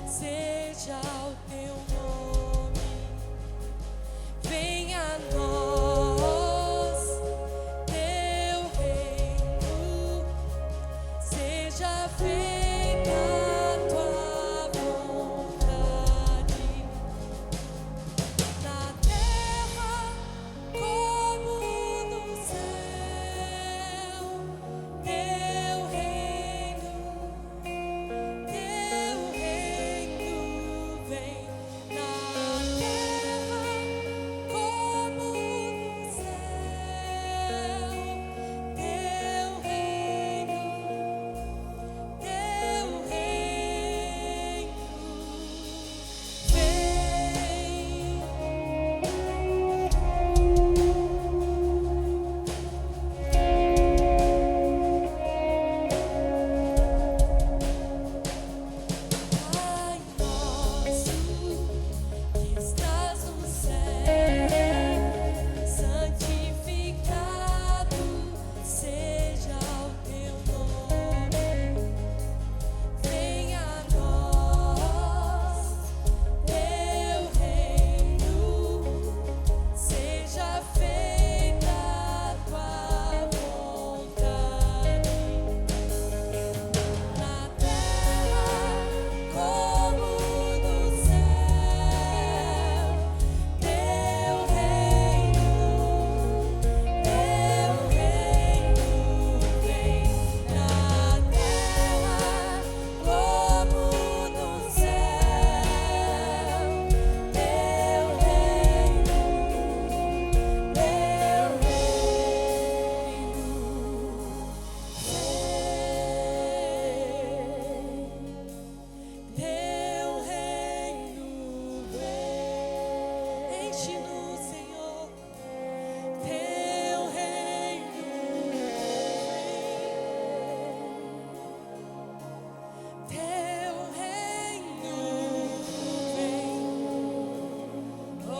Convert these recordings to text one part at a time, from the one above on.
seja o teu nome, venha a nós, teu reino, seja feita a tua vontade, na terra como no céu, teu reino vem na terra como no céu, teu reino Pai nosso que estás no céu, santificado seja o teu nome, venha a nós, teu reino, seja feita a tua vontade, na terra como no céu, teu reino vem na terra como no céu, teu reino vem, enche-nos, Senhor, teu reino vem, teu reino vem, oh,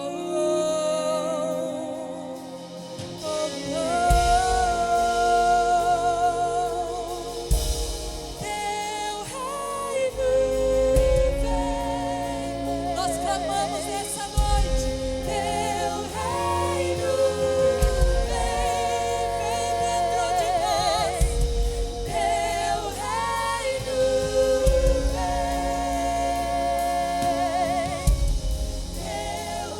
oh, oh, teu reino vem. Nós clamamos essa noite, teu reino vem dentro de nós, teu reino vem, teu reino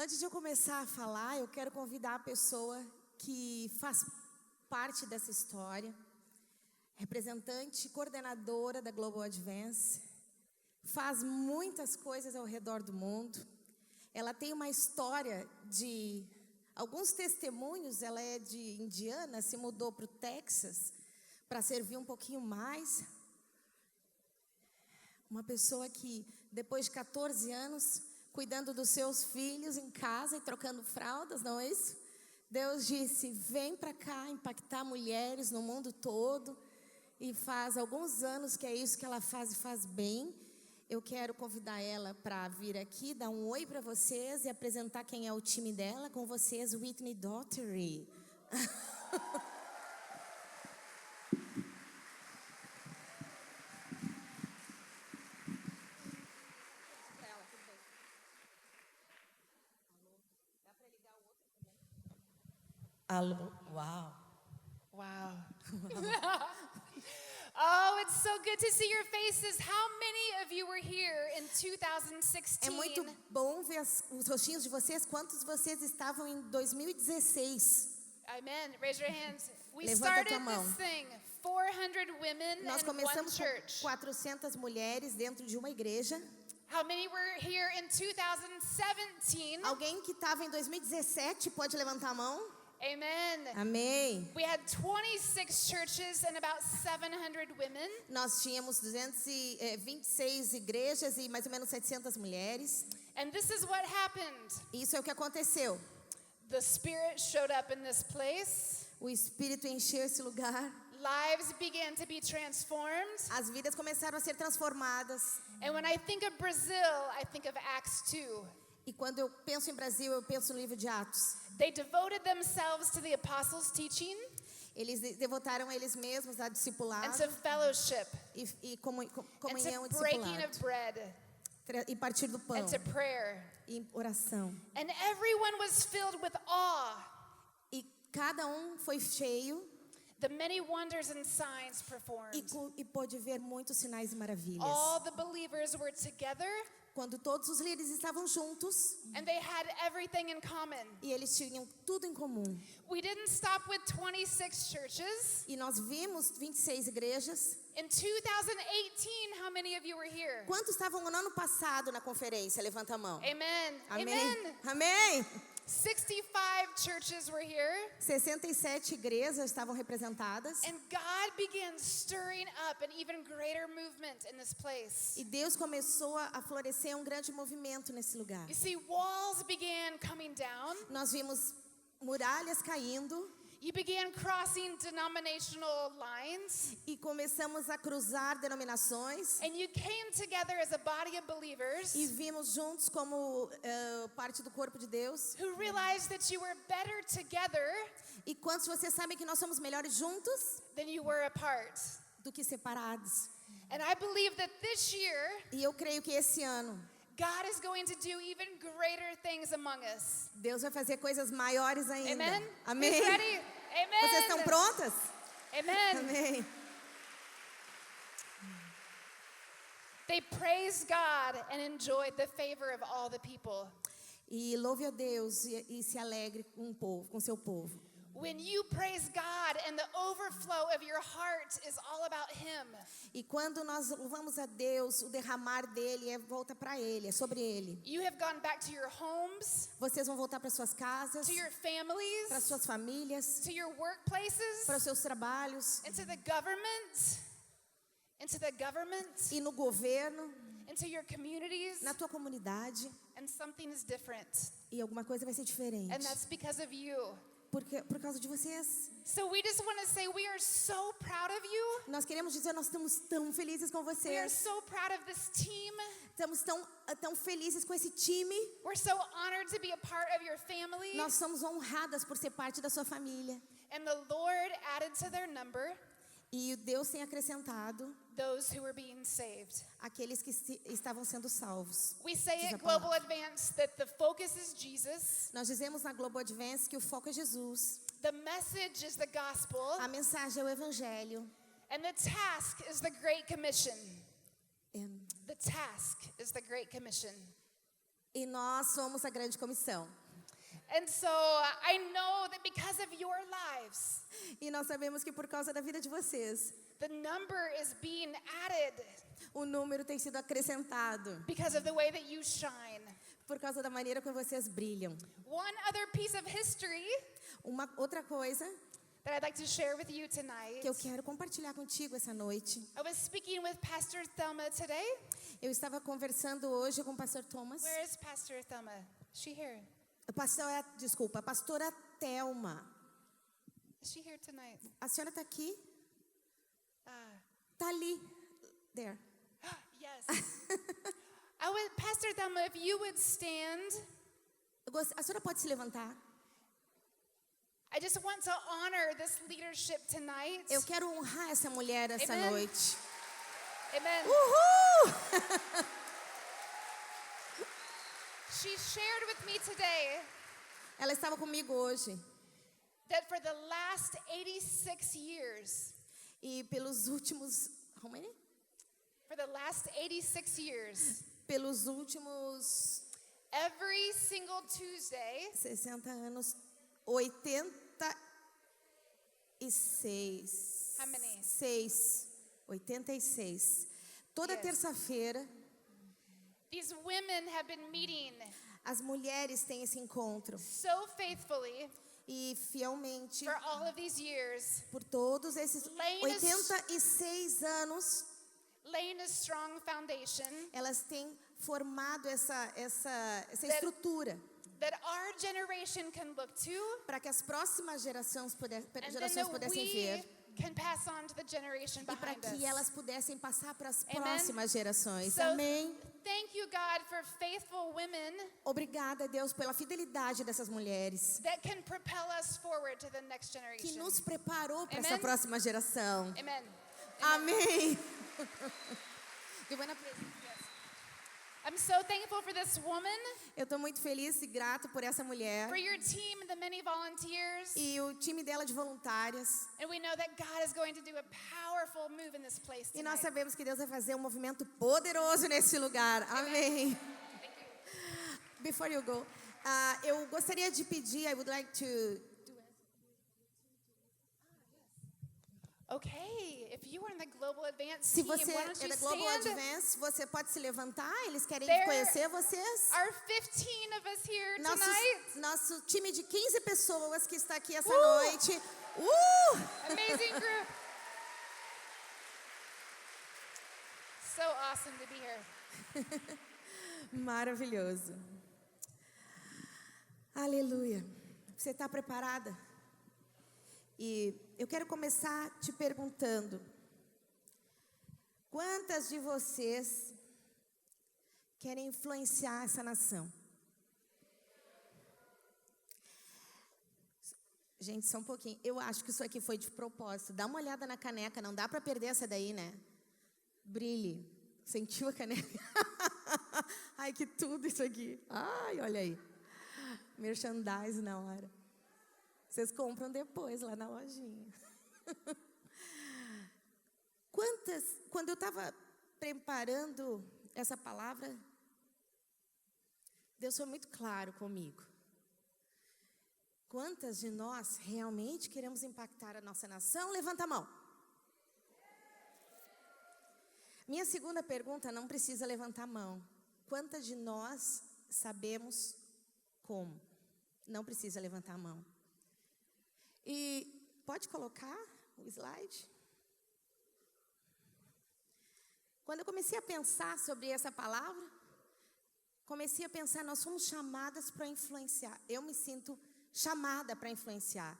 Antes de eu começar a falar, eu quero convidar a pessoa que faz parte dessa história, representante, coordenadora da Global Advance, faz muitas coisas ao redor do mundo. Ela tem uma história de alguns testemunhos. Ela é de Indiana, se mudou para o Texas para servir um pouquinho mais. Uma pessoa que, depois de 14 anos, cuidando dos seus filhos em casa e trocando fraldas, não é isso? Deus disse, vem para cá impactar mulheres no mundo todo. E faz alguns anos que é isso que ela faz e faz bem. Eu quero convidar ela para vir aqui, dar um oi para vocês e apresentar quem é o time dela. Com vocês, Whitney Daugherty. Alô, uau. Wow. Oh, it's so good to see your faces. How many of you were here in 2016? É muito bom ver os rostinhos de vocês. Quantos de vocês estavam em 2016? Amen. Raise your hands. We Levanta a tua started mão. this thing, 400 women Nós in one começamos com church. 400 mulheres dentro de uma igreja. How many were here in 2017? Alguém que estava em 2017 pode levantar a mão? Amen. Amém. We had 26 churches and about 700 women. Nós tínhamos 226 igrejas e mais ou menos 700 mulheres. And this is what happened. Isso é o que aconteceu. The Spirit showed up in this place. O Espírito encheu esse lugar. Lives began to be transformed. As vidas começaram a ser transformadas. And when I think of Brazil, I think of Acts 2. E quando eu penso em Brasil, eu penso no livro de Atos. They devoted themselves to the apostles' teaching Eles devotaram eles mesmos a discipulado and to fellowship e and comunhão e to breaking of discipulado. bread E partir do pão and to prayer. e oração. And everyone was filled with awe. E cada um foi cheio The many wonders and signs performed. e pôde ver muitos sinais e maravilhas. All the believers were together Quando todos os líderes estavam juntos and they had everything in common. e eles tinham tudo em comum. We didn't stop with 26 churches. E nós vimos 26 igrejas. In 2018, how many of you were here? Quantos estavam no ano passado na conferência? Levanta a mão. Amen. Amém. Amen. Amém. 65 churches were here. 67 igrejas estavam representadas. And God began stirring up an even greater movement in this place. E Deus começou a florescer um grande movimento nesse lugar. You see, walls began coming down. Nós vimos muralhas caindo You began crossing denominational lines. e começamos a cruzar denominações And you came together as a body of believers e vimos juntos como parte do corpo de Deus. who realized that you were better together E quantos de vocês sabem que nós somos melhores juntos than you were apart? do que separados? And I believe that this year, E eu creio que esse ano God is going to do even greater things among us. Deus vai fazer coisas maiores ainda. Amen? Amém? Who's ready? Amen. Vocês estão prontas? Amen. Amém. They praised God and enjoyed the favor of all the people. E louve a Deus e se alegre com o povo, com seu povo. When you praise God and the overflow of your heart is all about Him, E quando nós louvamos a Deus, o derramar dele volta para ele, é sobre ele. you have gone back to your homes, Vocês vão voltar para suas casas, to your para families, suas famílias, to your workplaces, para os seus trabalhos into the government, e no governo, into your communities, na tua comunidade, and something is different. e alguma coisa vai ser diferente. And that's because of you. Por causa de vocês. So we just want to say we are so proud of you. Nós queremos dizer, nós estamos tão felizes com We are vocês. so proud of this team. Estamos tão felizes com esse time. We're so honored to be a part of your family. Nós somos honradas por ser parte da sua família. And the Lord added to their number E Deus tem acrescentado those who were being saved. aqueles que estavam sendo salvos. We say Diz a at Global palavra. Advance that the focus is Jesus. Nós dizemos na Global Advance que o foco é Jesus. The message is the gospel. A mensagem é o evangelho. And the task is the Great Commission. E- The task is the Great Commission. E nós somos a grande comissão. And so I know that because of your lives, E nós sabemos que por causa da vida de vocês, the number is being added o número tem sido acrescentado because of the way that you shine. por causa da maneira como vocês brilham. One other piece of history Uma outra coisa that I'd like to share with you tonight. que eu quero compartilhar contigo essa noite. I was speaking with Pastor Thelma today. Eu estava conversando hoje com o pastor Thomas. Where is Pastor Thelma? Is she here? A pastora Thelma. Is she here tonight? A senhora está aqui? Tá ali. There. Yes. Pastor Thelma, if you would stand, A senhora pode se levantar? I just want to honor this leadership tonight. Eu quero honrar essa mulher essa Amen. noite. Amen. Uhul! She shared with me today Ela estava comigo hoje. that for the last 86 years, E pelos últimos... How many? for the last 86 years, Pelos últimos every single Tuesday, 60 anos, 86. How many? 86. Toda Yes. terça-feira, these women have been meeting as mulheres têm esse encontro. so faithfully E fielmente, for all of these years, por todos esses Laying 86 anos, laying a strong foundation elas têm formado essa That- estrutura that our generation can look to, para que as próximas gerações and then gerações that pudessem we ver can pass on to the generation e para behind que us. elas pudessem passar para as Amen. próximas gerações. So, Amém. thank you, God, for faithful women Obrigada, Deus, pela fidelidade dessas mulheres that can propel us forward to the next que generation. nos preparou para Amen. essa próxima geração. Amen. Amém. I'm so thankful for this woman, Eu estou muito feliz e grato por essa mulher for your team, the many volunteers, e o time dela de voluntárias. and we know that God is going to do a powerful move in this place E nós tonight. sabemos que Deus vai fazer um movimento poderoso nesse lugar. Amém. Thank you. Before you go, eu gostaria de pedir, I would like to... Okay, if you are in the Global Advance Se team, você why don't é you da Global stand? Advance, você pode se levantar, eles querem There conhecer vocês. Are 15 of us here Nosso, tonight? nosso time de 15 pessoas que está aqui essa Uh! noite. Amazing group. So awesome to be here. Maravilhoso. Aleluia. Você está preparada? E eu quero começar te perguntando: quantas de vocês querem influenciar essa nação? Gente, só um pouquinho. Eu acho que isso aqui foi de propósito. Dá uma olhada na caneca, não dá para perder essa daí, né? Brilhe. Sentiu a caneca? Ai, que tudo isso aqui. Ai, olha aí. Merchandise na hora. Vocês compram depois lá na lojinha. Quando eu estava preparando essa palavra, Deus foi muito claro comigo. Quantas de nós realmente queremos impactar a nossa nação? Levanta a mão. Minha segunda pergunta, não precisa levantar a mão. Quantas de nós sabemos como? Não precisa levantar a mão. E pode colocar o slide? Quando eu comecei a pensar sobre essa palavra, comecei a pensar, nós somos chamadas para influenciar. Eu me sinto chamada para influenciar.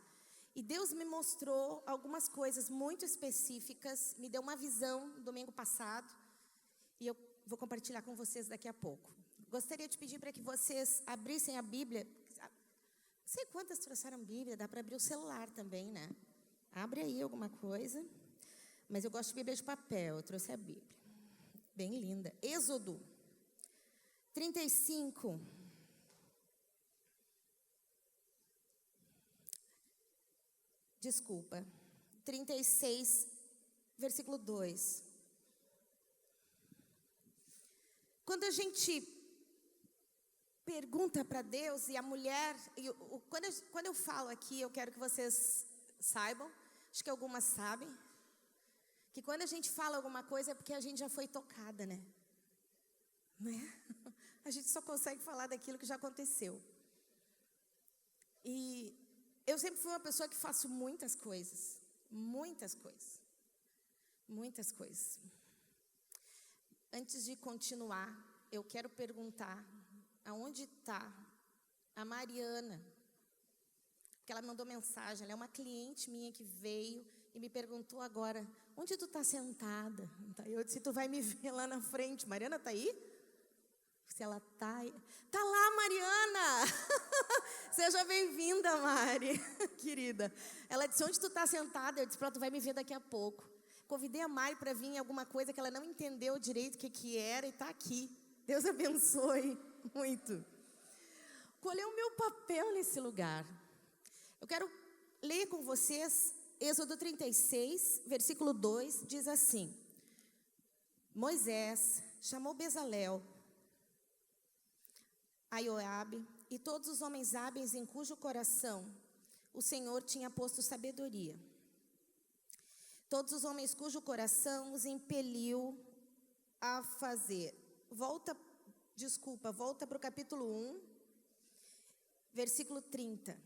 E Deus me mostrou algumas coisas muito específicas, me deu uma visão domingo passado, e eu vou compartilhar com vocês daqui a pouco. Gostaria de pedir para que vocês abrissem a Bíblia. Não sei quantas trouxeram Bíblia, dá para abrir o celular também, né? Abre aí alguma coisa. Mas eu gosto de Bíblia de papel, eu trouxe a Bíblia. Bem linda. Êxodo 35. Desculpa. 36, versículo 2. Quando a gente pergunta para Deus e a mulher, quando eu falo aqui, eu quero que vocês saibam, acho que algumas sabem, que quando a gente fala alguma coisa é porque a gente já foi tocada, né? A gente só consegue falar daquilo que já aconteceu. E eu sempre fui uma pessoa que faço muitas coisas. Antes de continuar, eu quero perguntar aonde está a Mariana, porque ela mandou mensagem, ela é uma cliente minha que veio e me perguntou agora, onde tu tá sentada? Eu disse, tu vai me ver lá na frente. Mariana tá aí? Se ela tá aí. Tá lá, Mariana! Seja bem-vinda, Mari, querida. Ela disse, onde tu tá sentada? Eu disse, tu vai me ver daqui a pouco. Convidei a Mari para vir em alguma coisa que ela não entendeu direito o que era e tá aqui. Deus abençoe muito. Qual é o meu papel nesse lugar? Eu quero ler com vocês Êxodo 36, versículo 2, diz assim: Moisés chamou Bezalel, Aioabe e todos os homens hábeis em cujo coração o Senhor tinha posto sabedoria. Todos os homens cujo coração os impeliu a fazer. Volta para o capítulo 1, versículo 30.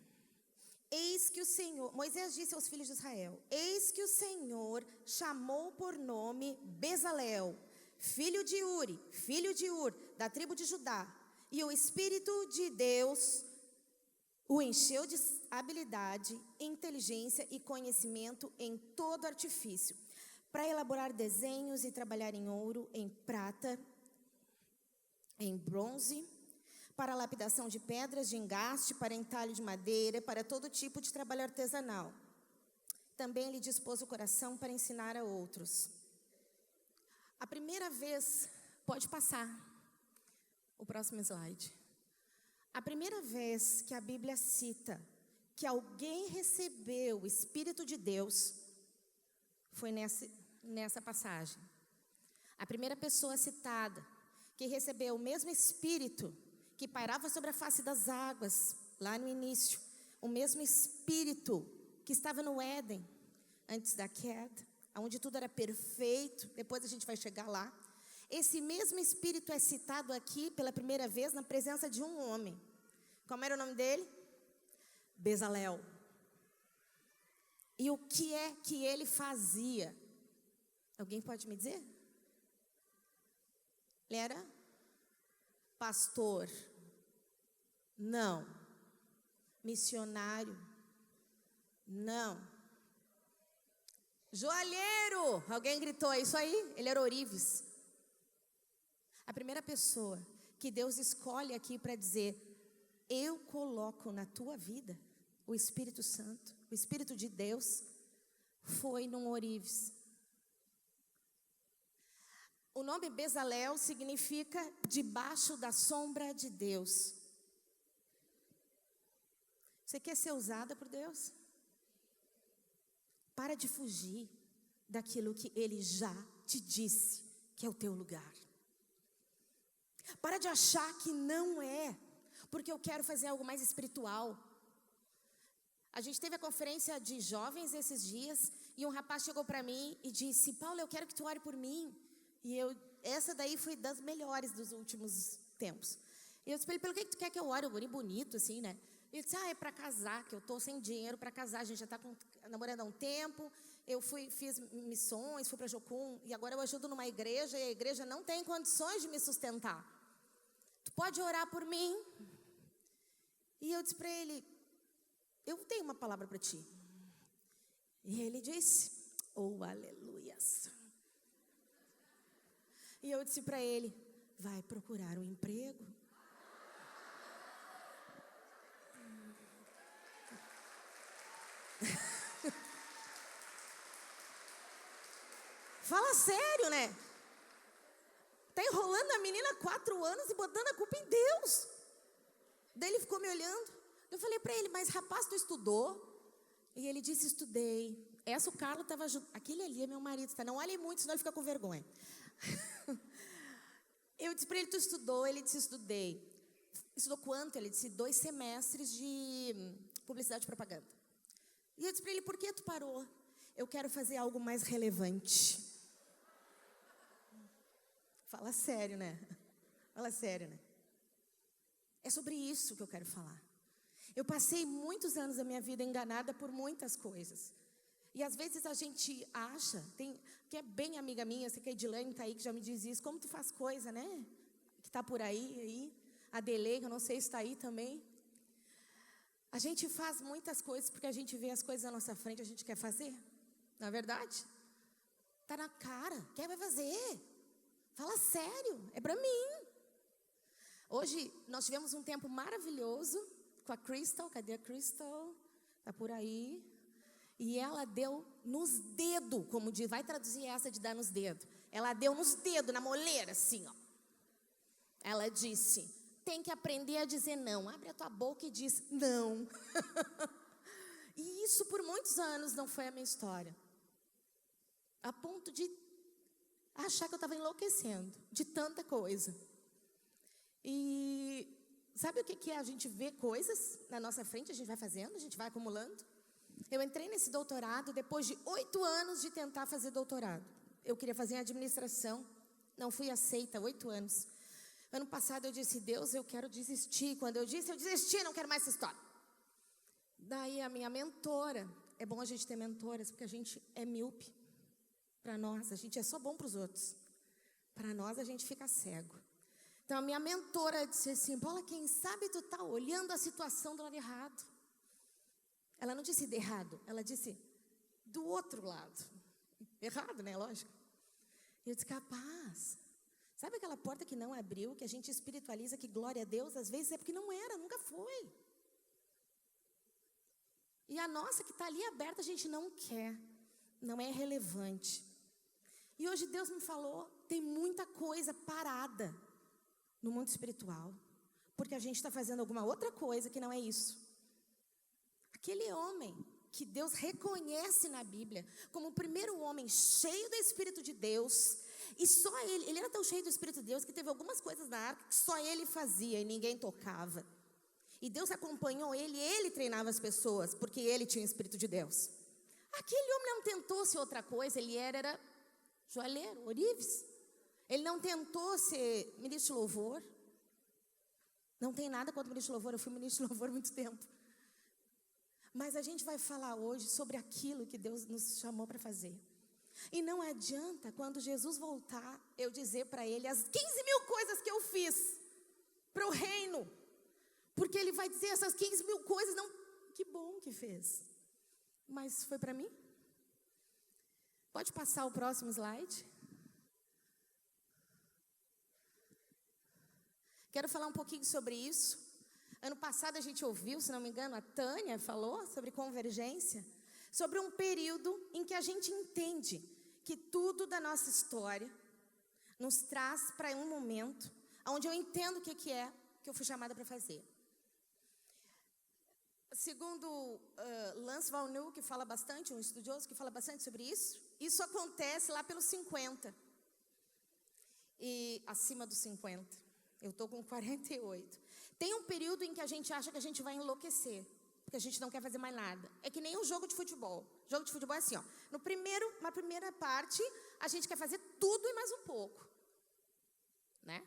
Eis que o Senhor, Moisés disse aos filhos de Israel, eis que o Senhor chamou por nome Bezalel, filho de Ur, da tribo de Judá, e o Espírito de Deus o encheu de habilidade, inteligência e conhecimento em todo artifício, para elaborar desenhos e trabalhar em ouro, em prata, em bronze, para lapidação de pedras de engaste, para entalho de madeira, para todo tipo de trabalho artesanal. Também lhe dispôs o coração para ensinar a outros. A primeira vez, pode passar o próximo slide. A primeira vez que a Bíblia cita que alguém recebeu o Espírito de Deus foi nessa passagem. A primeira pessoa citada que recebeu o mesmo Espírito que pairava sobre a face das águas, lá no início, o mesmo Espírito que estava no Éden, antes da queda, onde tudo era perfeito, depois a gente vai chegar lá. Esse mesmo Espírito é citado aqui pela primeira vez na presença de um homem. Como era o nome dele? Bezalel. E o que é que ele fazia? Alguém pode me dizer? Ele era pastor? Não. Missionário? Não. Joalheiro? Alguém gritou, é isso aí? Ele era ourives. A primeira pessoa que Deus escolhe aqui para dizer, eu coloco na tua vida o Espírito Santo, o Espírito de Deus, foi num ourives. O nome Bezalel significa debaixo da sombra de Deus. Você quer ser usada por Deus? Para de fugir daquilo que Ele já te disse que é o teu lugar. Para de achar que não é, porque eu quero fazer algo mais espiritual. A gente teve a conferência de jovens esses dias e um rapaz chegou para mim e disse, Paulo, eu quero que tu ore por mim. E essa daí foi das melhores dos últimos tempos. E eu disse para ele, pelo que tu quer que eu ore? Eu ore bonito, assim, né? Ele disse, é para casar, que eu estou sem dinheiro para casar. A gente já está namorando há um tempo. Eu fiz missões, fui para Jocum, e agora eu ajudo numa igreja, e a igreja não tem condições de me sustentar. Tu pode orar por mim? E eu disse para ele, eu tenho uma palavra para ti. E ele disse, oh, aleluias. E eu disse para ele, vai procurar um emprego? Fala sério, né? Tá enrolando a menina há 4 anos e botando a culpa em Deus. Daí ele ficou me olhando. Eu falei para ele, mas rapaz, tu estudou? E ele disse, estudei. Essa o Carlos estava junto. Aquele ali é meu marido, tá? Não olhe muito, senão ele fica com vergonha. Eu disse para ele, tu estudou? Ele disse, estudei. Estudou quanto? Ele disse, 2 semestres de publicidade e propaganda. E eu disse para ele, por que tu parou? Eu quero fazer algo mais relevante. Fala sério, né? Fala sério, né? É sobre isso que eu quero falar. Eu passei muitos anos da minha vida enganada por muitas coisas. E às vezes a gente acha, que é bem amiga minha, eu sei que a Edilane está aí, que já me diz isso, como tu faz coisa, né? Que está por aí. A Delei, que eu não sei se está aí também. A gente faz muitas coisas porque a gente vê as coisas à nossa frente, a gente quer fazer. Não é verdade? Tá na cara. Quem vai fazer? Fala sério, é para mim. Hoje nós tivemos um tempo maravilhoso com a Crystal. Cadê a Crystal? Tá por aí. E ela deu nos dedos, como diz, vai traduzir essa de dar nos dedos. Ela deu nos dedos, na moleira, assim, ó. Ela disse, tem que aprender a dizer não. Abre a tua boca e diz não. E isso por muitos anos não foi a minha história. A ponto de achar que eu estava enlouquecendo, de tanta coisa. E sabe o que é? A gente vê coisas na nossa frente, a gente vai fazendo, a gente vai acumulando. Eu entrei nesse doutorado depois de 8 anos de tentar fazer doutorado. Eu queria fazer em administração, não fui aceita, 8 anos. Ano passado eu disse, Deus, eu quero desistir. Quando eu disse, eu desisti, não quero mais essa história. Daí a minha mentora, é bom a gente ter mentoras, porque a gente é míope. Para nós, a gente é só bom para os outros. Para nós, a gente fica cego. Então, a minha mentora disse assim, Paula, quem sabe tu tá olhando a situação do lado errado. Ela não disse de errado, ela disse do outro lado. Errado, né? Lógico. E eu disse, capaz. Sabe aquela porta que não abriu, que a gente espiritualiza, que glória a Deus, às vezes é porque não era, nunca foi. E a nossa que está ali aberta, a gente não quer. Não é relevante. E hoje Deus me falou, tem muita coisa parada no mundo espiritual. Porque a gente está fazendo alguma outra coisa que não é isso. Aquele homem que Deus reconhece na Bíblia como o primeiro homem cheio do Espírito de Deus, e só ele era tão cheio do Espírito de Deus que teve algumas coisas na arca que só ele fazia e ninguém tocava. E Deus acompanhou ele e ele treinava as pessoas, porque ele tinha o Espírito de Deus. Aquele homem não tentou ser outra coisa, ele era joalheiro, ourives. Ele não tentou ser ministro de louvor. Não tem nada contra o ministro de louvor, eu fui ministro de louvor há muito tempo. Mas a gente vai falar hoje sobre aquilo que Deus nos chamou para fazer. E não adianta, quando Jesus voltar, eu dizer para ele as 15.000 coisas que eu fiz para o reino. Porque ele vai dizer essas 15.000 coisas, não, que bom que fez. Mas foi para mim? Pode passar o próximo slide? Quero falar um pouquinho sobre isso. Ano passado a gente ouviu, se não me engano, a Tânia falou sobre convergência, sobre um período em que a gente entende que tudo da nossa história nos traz para um momento onde eu entendo o que é que eu fui chamada para fazer. Segundo Lance Valneau, que fala bastante, um estudioso que fala bastante sobre isso acontece lá pelos 50 e acima dos 50. Eu estou com 48. Tem um período em que a gente acha que a gente vai enlouquecer, porque a gente não quer fazer mais nada. É que nem um jogo de futebol. Jogo de futebol é assim, ó. Na primeira parte, a gente quer fazer tudo e mais um pouco. Né?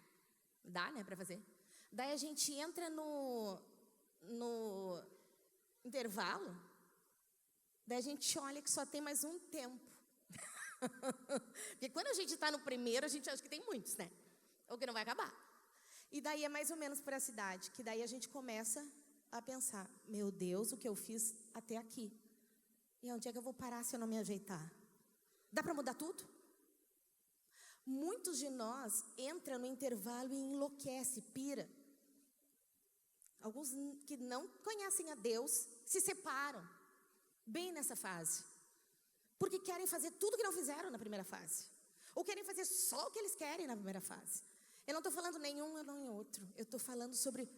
Dá, né, para fazer. Daí a gente entra no intervalo, daí a gente olha que só tem mais um tempo. Porque quando a gente está no primeiro, a gente acha que tem muitos, né? Ou que não vai acabar. E daí é mais ou menos por essa idade, que daí a gente começa a pensar, meu Deus, o que eu fiz até aqui? E onde é que eu vou parar se eu não me ajeitar? Dá para mudar tudo? Muitos de nós entram no intervalo e enlouquece, pira. Alguns que não conhecem a Deus se separam, bem nessa fase. Porque querem fazer tudo que não fizeram na primeira fase. Ou querem fazer só o que eles querem na primeira fase. Eu não estou falando nenhum ou nem outro. Eu estou falando sobre...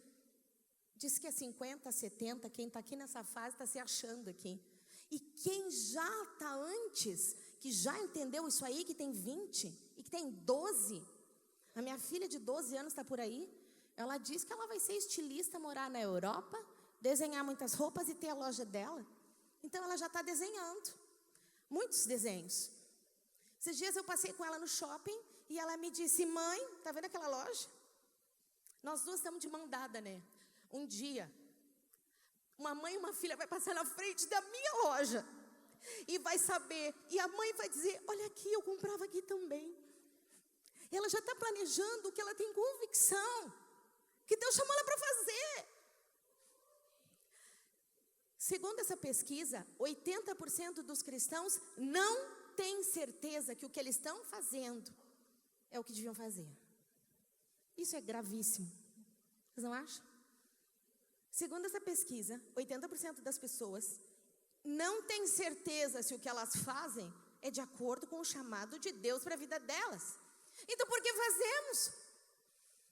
Diz que é 50, 70, quem está aqui nessa fase está se achando aqui. E quem já está antes, que já entendeu isso aí, que tem 20 e que tem 12. A minha filha de 12 anos está por aí. Ela diz que ela vai ser estilista, morar na Europa, desenhar muitas roupas e ter a loja dela. Então ela já está desenhando. Muitos desenhos. Esses dias eu passei com ela no shopping e ela me disse, mãe, tá vendo aquela loja? Nós duas estamos de mão dada, né? Um dia, uma mãe e uma filha vai passar na frente da minha loja e vai saber, e a mãe vai dizer, olha aqui, eu comprava aqui também. Ela já está planejando o que ela tem convicção, que Deus chamou ela para fazer. Segundo essa pesquisa, 80% dos cristãos não têm certeza que o que eles estão fazendo é o que deviam fazer. Isso é gravíssimo. Vocês não acham? Segundo essa pesquisa, 80% das pessoas não têm certeza se o que elas fazem é de acordo com o chamado de Deus para a vida delas. Então, por que fazemos?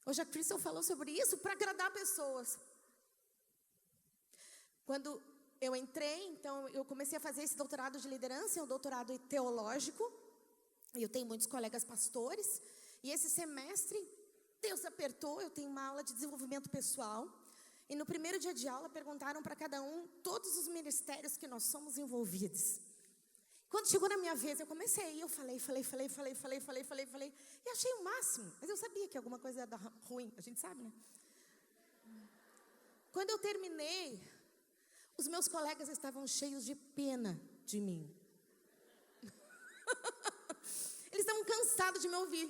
Hoje a Crystal falou sobre isso, para agradar pessoas. Quando eu entrei, então eu comecei a fazer esse doutorado de liderança, é um doutorado teológico. E eu tenho muitos colegas pastores. E esse semestre, Deus apertou, eu tenho uma aula de desenvolvimento pessoal. E no primeiro dia de aula, perguntaram para cada um todos os ministérios que nós somos envolvidos. Quando chegou na minha vez, eu comecei, eu falei. E achei o máximo, mas eu sabia que alguma coisa ia dar ruim, a gente sabe, né? Quando eu terminei, os meus colegas estavam cheios de pena de mim. Eles estavam cansados de me ouvir.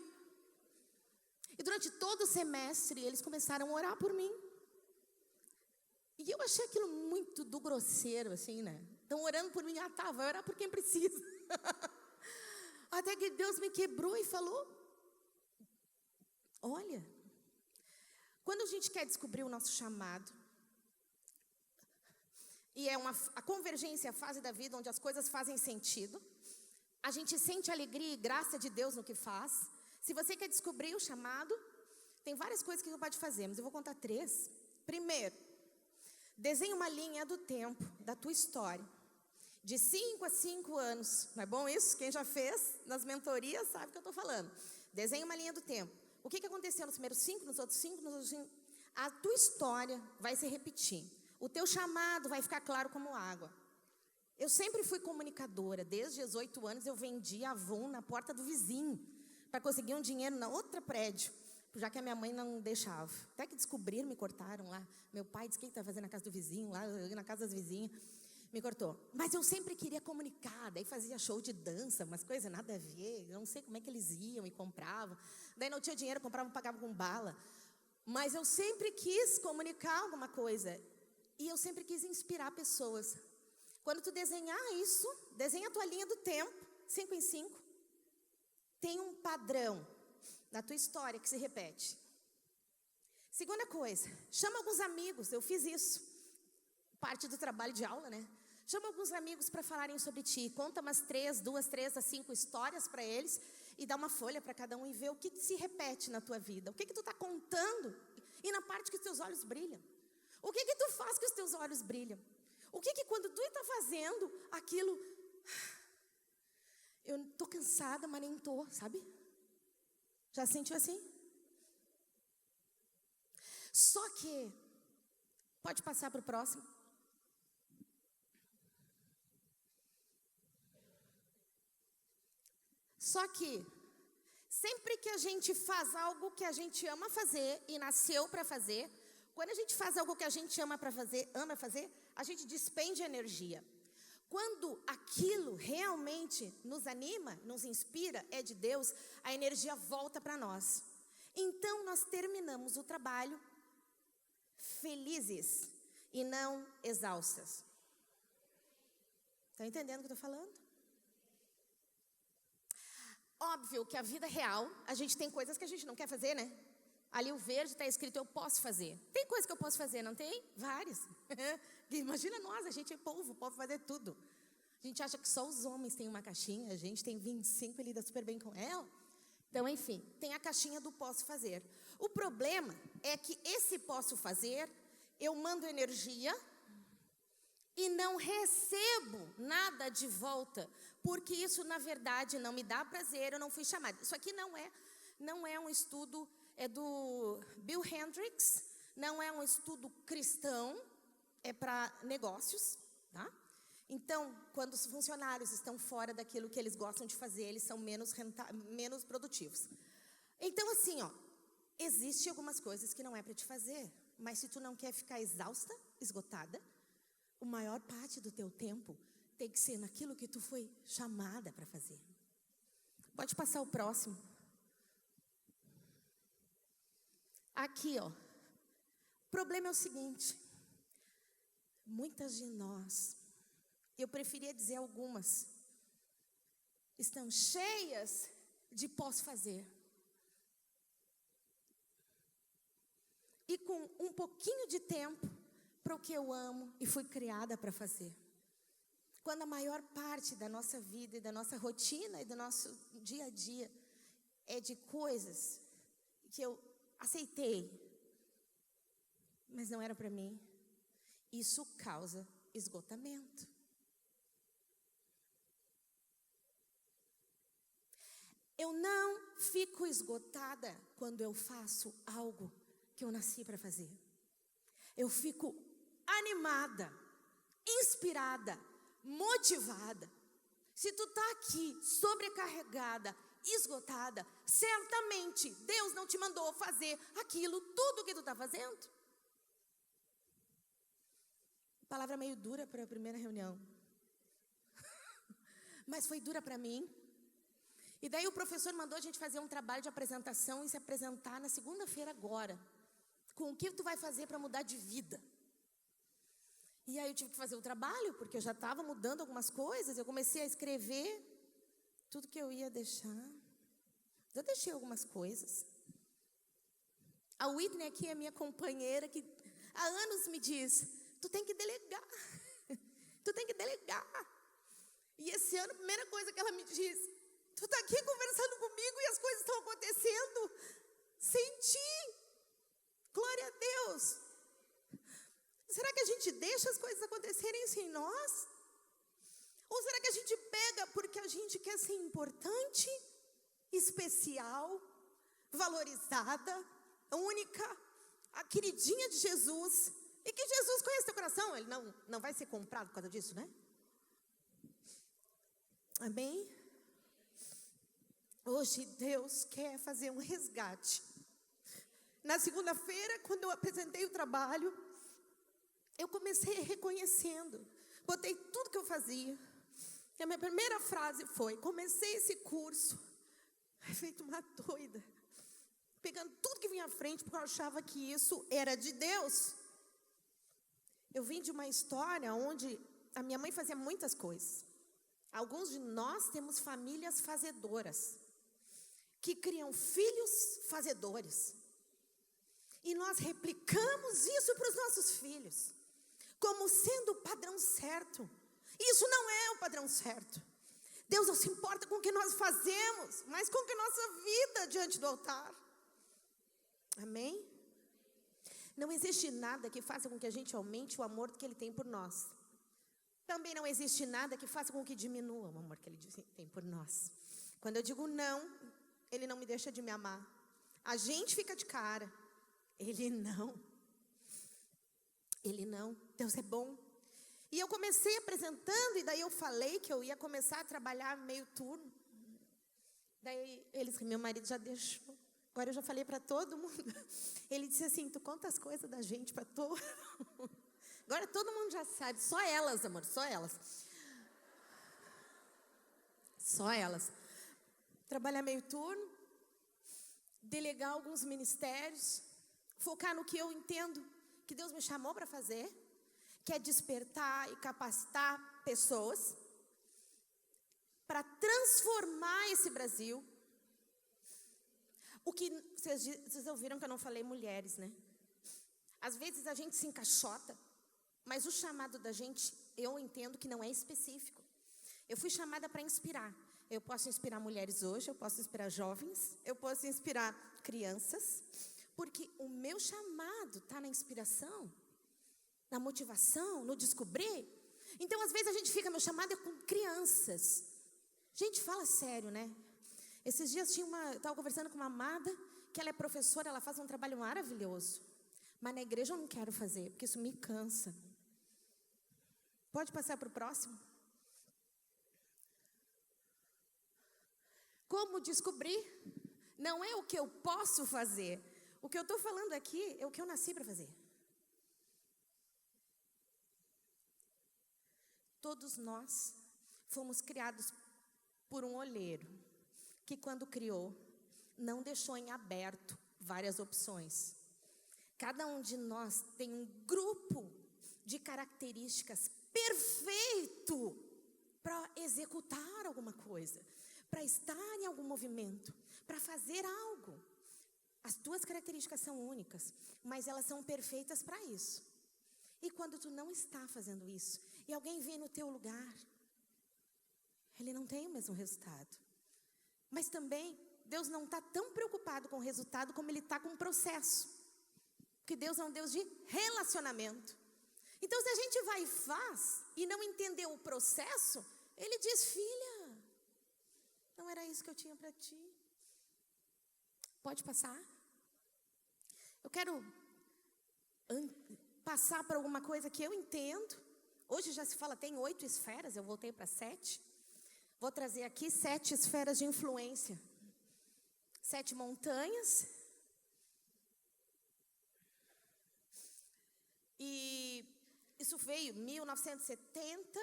E durante todo o semestre, eles começaram a orar por mim. E eu achei aquilo muito do grosseiro, assim, né? Estão orando por mim, vai orar por quem precisa. Até que Deus me quebrou e falou, olha, quando a gente quer descobrir o nosso chamado, e é a convergência, a fase da vida onde as coisas fazem sentido, a gente sente alegria e graça de Deus no que faz. Se você quer descobrir o chamado, tem várias coisas que você pode fazer, mas eu vou contar 3. Primeiro, desenhe uma linha do tempo, da tua história. De 5 a 5 anos. Não é bom isso? Quem já fez nas mentorias sabe o que eu estou falando. Desenhe uma linha do tempo. O que aconteceu nos primeiros 5, nos outros 5, nos outros 5? A tua história vai se repetir. O teu chamado vai ficar claro como água. Eu sempre fui comunicadora. Desde 18 anos eu vendia Avon na porta do vizinho. Para conseguir um dinheiro na outra prédio. Já que a minha mãe não deixava. Até que descobriram, me cortaram lá. Meu pai disse, o que está fazendo na casa do vizinho? Lá na casa das vizinhas. Me cortou. Mas eu sempre queria comunicar. Daí fazia show de dança, umas coisas nada a ver. Eu não sei como é que eles iam e compravam. Daí não tinha dinheiro, compravam, pagavam com bala. Mas eu sempre quis comunicar alguma coisa. E eu sempre quis inspirar pessoas. Quando tu desenhar isso, desenha a tua linha do tempo, 5 em 5. Tem um padrão na tua história que se repete. Segunda coisa, chama alguns amigos. Eu fiz isso. Parte do trabalho de aula, né? Chama alguns amigos para falarem sobre ti. Conta umas 2, 3 a 5 histórias para eles e dá uma folha para cada um e vê o que se repete na tua vida. O que tu está contando e na parte que os teus olhos brilham. O que tu faz que os teus olhos brilham? O que quando tu está fazendo aquilo... Eu estou cansada, mas nem estou, sabe? Já sentiu assim? Só que... Pode passar para o próximo. Só que, sempre que a gente faz algo que a gente ama fazer e nasceu para fazer, quando a gente faz algo que a gente ama fazer, a gente despende energia. Quando aquilo realmente nos anima, nos inspira, é de Deus, a energia volta para nós. Então, nós terminamos o trabalho felizes e não exaustas. Estão entendendo o que eu estou falando? Óbvio que a vida real, a gente tem coisas que a gente não quer fazer, né? Ali o verde está escrito, eu posso fazer. Tem coisa que eu posso fazer, não tem? Várias. Imagina nós, a gente é povo, pode fazer tudo. A gente acha que só os homens têm uma caixinha, a gente tem 25 e lida super bem com ela. Então, enfim, tem a caixinha do posso fazer. O problema é que esse posso fazer, eu mando energia e não recebo nada de volta, porque isso, na verdade, não me dá prazer, eu não fui chamada. Isso aqui não é um estudo, é do Bill Hendricks, não é um estudo cristão, é para negócios, tá? Então, quando os funcionários estão fora daquilo que eles gostam de fazer, eles são menos produtivos. Então, assim, ó, existem algumas coisas que não é para te fazer, mas se tu não quer ficar exausta, esgotada, a maior parte do teu tempo tem que ser naquilo que tu foi chamada para fazer. Pode passar o próximo. Aqui, ó. O problema é o seguinte. muitas de nós, eu preferia dizer algumas, estão cheias de posso fazer. E com um pouquinho de tempo para o que eu amo e fui criada para fazer. Quando a maior parte da nossa vida e da nossa rotina e do nosso dia a dia é de coisas que eu aceitei, mas não era para mim, isso causa esgotamento. Eu não fico esgotada quando eu faço algo que eu nasci para fazer. Eu fico animada, inspirada, motivada. Se tu tá aqui sobrecarregada, esgotada, certamente Deus não te mandou fazer aquilo tudo que tu tá fazendo. Palavra meio dura para a primeira reunião. Mas foi dura para mim. E daí o professor mandou a gente fazer um trabalho de apresentação e se apresentar na segunda-feira agora. Com o que tu vai fazer para mudar de vida? E aí eu tive que fazer o trabalho, porque eu já estava mudando algumas coisas. Eu comecei a escrever tudo que eu ia deixar. Eu deixei algumas coisas. A Whitney aqui é minha companheira, que há anos me diz, tu tem que delegar. Tu tem que delegar. E esse ano, a primeira coisa que ela me diz, tu está aqui conversando comigo e as coisas estão acontecendo sem ti. Glória a Deus. Será que a gente deixa as coisas acontecerem sem nós? Ou será que a gente pega porque a gente quer ser importante, especial, valorizada, única, a queridinha de Jesus? E que Jesus conhece teu coração. Ele não vai ser comprado por causa disso, né? Amém? Hoje Deus quer fazer um resgate. Na segunda-feira, quando eu apresentei o trabalho, eu comecei reconhecendo. Botei tudo que eu fazia. E a minha primeira frase foi, comecei esse curso, feito uma doida, pegando tudo que vinha à frente, porque eu achava que isso era de Deus. Eu vim de uma história onde a minha mãe fazia muitas coisas. Alguns de nós temos famílias fazedoras, que criam filhos fazedores. E nós replicamos isso para os nossos filhos, como sendo o padrão certo. Isso não é o padrão certo. Deus não se importa com o que nós fazemos, mas com a nossa vida diante do altar. Amém? Não existe nada que faça com que a gente aumente o amor que Ele tem por nós. Também não existe nada que faça com que diminua o amor que Ele tem por nós. Quando eu digo não, Ele não me deixa de me amar. A gente fica de cara. Ele não. Ele não. Deus é bom. E eu comecei apresentando, e daí eu falei que eu ia começar a trabalhar meio turno. Daí meu marido já deixou. Agora eu já falei para todo mundo. Ele disse assim, tu conta as coisas da gente para todo. Agora todo mundo já sabe. Só elas, amor, só elas. Só elas. Trabalhar meio turno. Delegar alguns ministérios. Focar no que eu entendo que Deus me chamou para fazer. Que é despertar e capacitar pessoas para transformar esse Brasil. O que vocês ouviram que eu não falei mulheres, né? Às vezes a gente se encaixota, mas o chamado da gente, eu entendo que não é específico. Eu fui chamada para inspirar. Eu posso inspirar mulheres hoje, eu posso inspirar jovens, eu posso inspirar crianças, porque o meu chamado está na inspiração, na motivação, no descobrir. Então, às vezes a gente fica, meu chamado é com crianças. Gente, fala sério, né? Esses dias eu estava conversando com uma amada, que ela é professora, ela faz um trabalho maravilhoso. Mas na igreja eu não quero fazer, porque isso me cansa. Pode passar para o próximo? Como descobrir? Não é o que eu posso fazer. O que eu estou falando aqui é o que eu nasci para fazer. Todos nós fomos criados por um olheiro, que quando criou, não deixou em aberto várias opções. Cada um de nós tem um grupo de características perfeito para executar alguma coisa, para estar em algum movimento, para fazer algo. As tuas características são únicas, mas elas são perfeitas para isso. E quando tu não está fazendo isso, e alguém vem no teu lugar, ele não tem o mesmo resultado. Mas também, Deus não está tão preocupado com o resultado como Ele está com o processo. Porque Deus é um Deus de relacionamento. Então, se a gente vai e faz, e não entendeu o processo, Ele diz, filha, não era isso que eu tinha para ti. Pode passar? Eu quero passar por alguma coisa que eu entendo. Hoje já se fala, tem 8 esferas, eu voltei para 7. Vou trazer aqui 7 esferas de influência. 7 montanhas. E isso veio em 1970,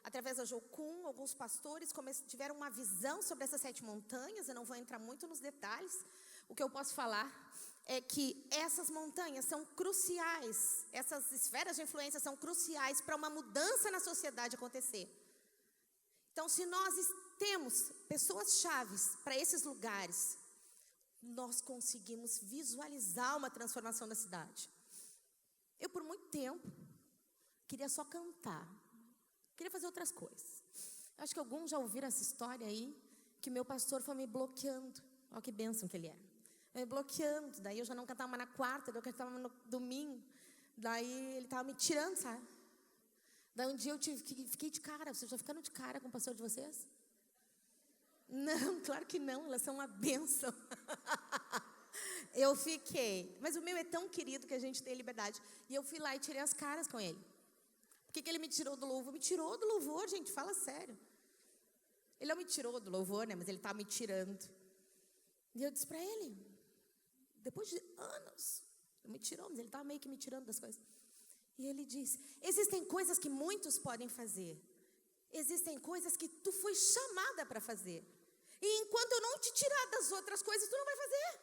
através da Jocum, alguns pastores tiveram uma visão sobre essas 7 montanhas. Eu não vou entrar muito nos detalhes. O que eu posso falar é que essas montanhas são cruciais, essas esferas de influência são cruciais para uma mudança na sociedade acontecer. Então, se nós temos pessoas chaves para esses lugares, nós conseguimos visualizar uma transformação da cidade. Eu, por muito tempo, queria só cantar. Queria fazer outras coisas. Acho que alguns já ouviram essa história aí, que meu pastor foi me bloqueando. Olha que bênção que ele era. Me bloqueando. Daí eu já não cantava mais na quarta, daí eu cantava no domingo. Daí ele estava me tirando, sabe? Daí um dia eu fiquei de cara. Vocês já ficaram de cara com o pastor de vocês? Não, claro que não. Elas são uma bênção. Eu fiquei. Mas o meu é tão querido que a gente tem liberdade. E eu fui lá e tirei as caras com ele. Por que ele me tirou do louvor? Me tirou do louvor, gente. Fala sério. Ele não me tirou do louvor, né? Mas ele estava me tirando. E eu disse para ele, depois de anos, ele me tirou, mas ele estava meio que me tirando das coisas. E ele disse, existem coisas que muitos podem fazer. Existem coisas que tu foi chamada para fazer. E enquanto eu não te tirar das outras coisas, tu não vai fazer.